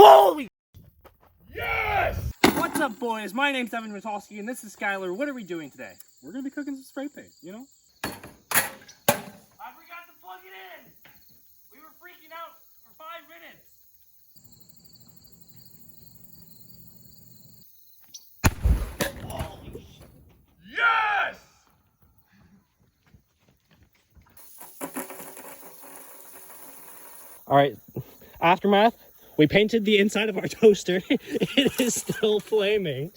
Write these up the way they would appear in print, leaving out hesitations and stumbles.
Holy! Yes! What's up, boys? My name's Witulski, and this is Skylar. What are we doing today? We're gonna be cooking some spray paint, you know? I forgot to plug it in! We were freaking out for 5 minutes. Holy shit. Yes! Alright, aftermath. We painted the inside of our toaster. It is still flaming.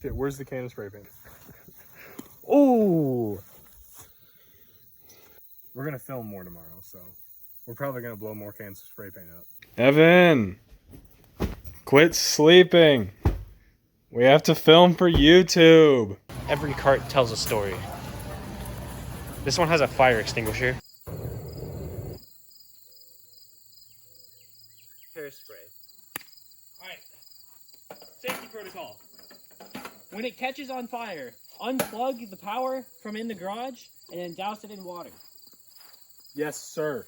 Where's the can of spray paint? Ooh! We're gonna film more tomorrow, so we're probably gonna blow more cans of spray paint up. Evan, quit sleeping. We have to film for YouTube. Every cart tells a story. This one has a fire extinguisher. Hairspray. Alright. Safety protocol. When it catches on fire, unplug the power from in the garage and then douse it in water. Yes, sir.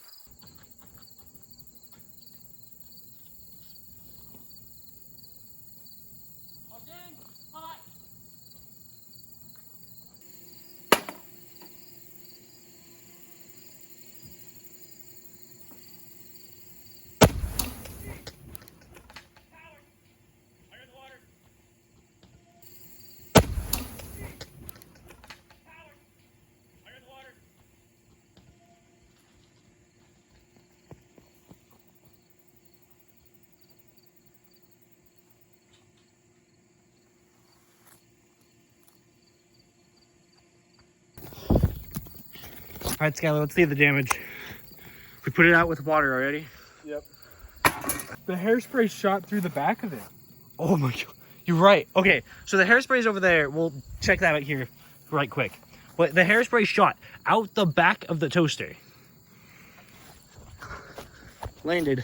Hot. Alright, Skylar, let's see the damage. We put it out with water already. Yep. The hairspray shot through the back of it. Oh my god. You're right. Okay, so the hairspray is over there. We'll check that out here right quick. But the hairspray shot out the back of the toaster. Landed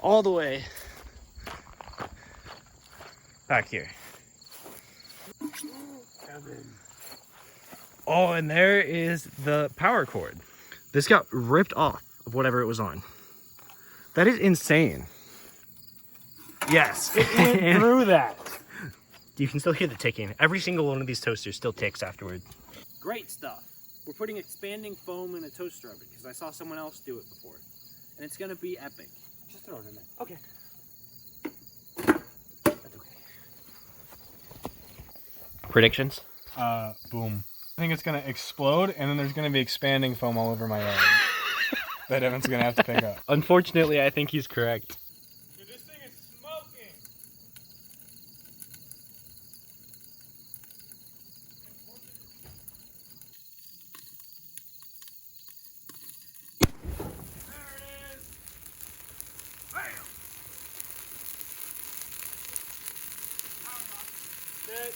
all the way back here. Oh, and there is the power cord. This got ripped off of whatever it was on. That is insane. Yes. It went through that. You can still hear the ticking. Every single one of these toasters still ticks afterward. Great stuff. We're putting expanding foam in a toaster oven because I saw someone else do it before. And it's going to be epic. Just throw it in there. Okay. That's okay. Predictions? Boom. I think it's gonna explode, and then there's gonna be expanding foam all over my yard that Evan's gonna have to pick up. Unfortunately, I think he's correct. Dude, this thing is smoking. There it is. Bam. Dead.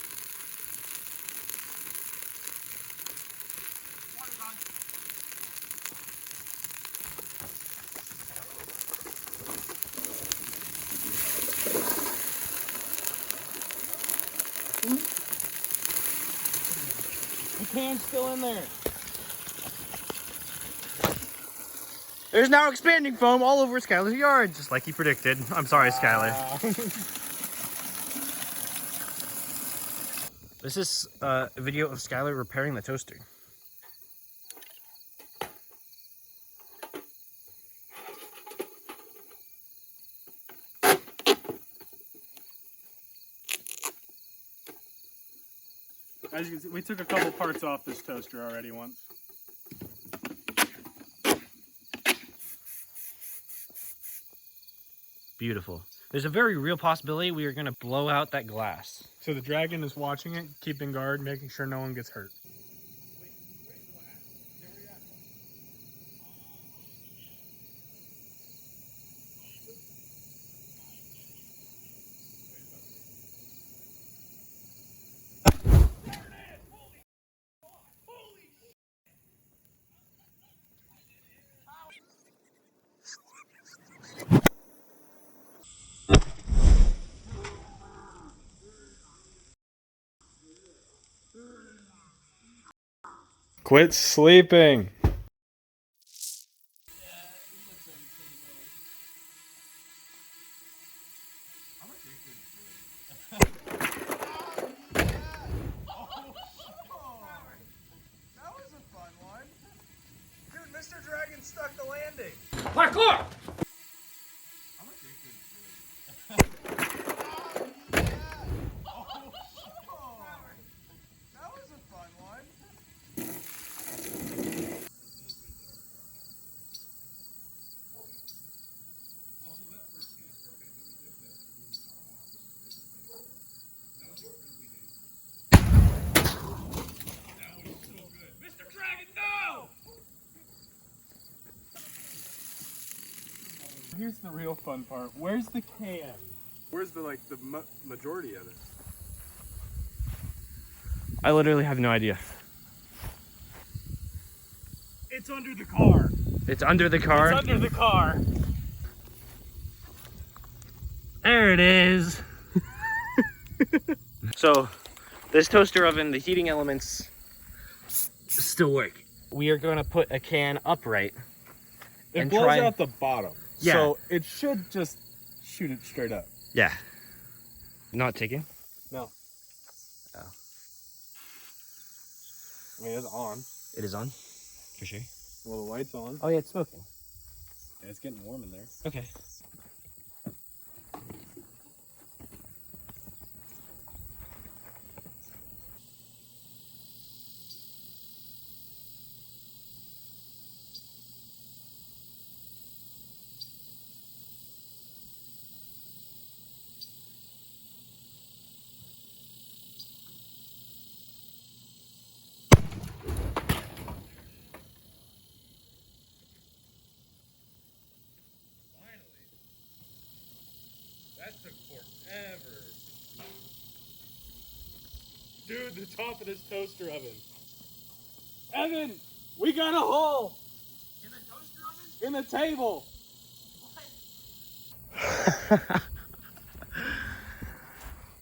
The can's still in there. There's now expanding foam all over Skylar's yard, just like he predicted. I'm sorry, Skylar. This is a video of Skylar repairing the toaster. As you can see, we took a couple parts off this toaster already once. Beautiful. There's a very real possibility we are going to blow out that glass. So the dragon is watching it, keeping guard, making sure no one gets hurt. Quit sleeping. That was a fun one. Dude, Mr. Dragon stuck the landing. Parkour! That was a fun one. Mr. Dragon, no! Here's the real fun part. Where's the can? Where's the majority of it? I literally have no idea. It's under the car. It's under the car. It's under the car. There it is. So, this toaster oven, the heating elements still work. We are going to put a can upright. It and blows try- out the bottom. Yeah. So it should just shoot it straight up. Yeah. Not ticking? No. Oh. I mean, it's on. It is on? For sure. Well, the light's on. Oh yeah, it's smoking. Yeah, it's getting warm in there. Okay. That took forever. Dude, the top of this toaster oven. Evan, we got a hole In the toaster oven? in the table.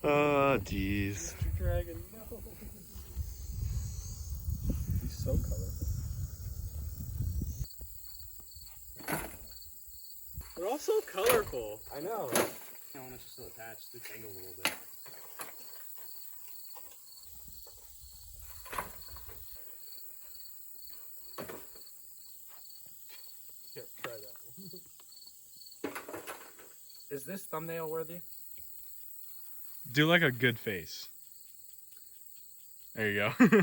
Oh, jeez. Mr. Dragon, no. He's so colorful. They're all so colorful. I know. No, it's just still attached. It's angled a little bit. Here, try that. Is this thumbnail worthy? Do like a good face. There you go.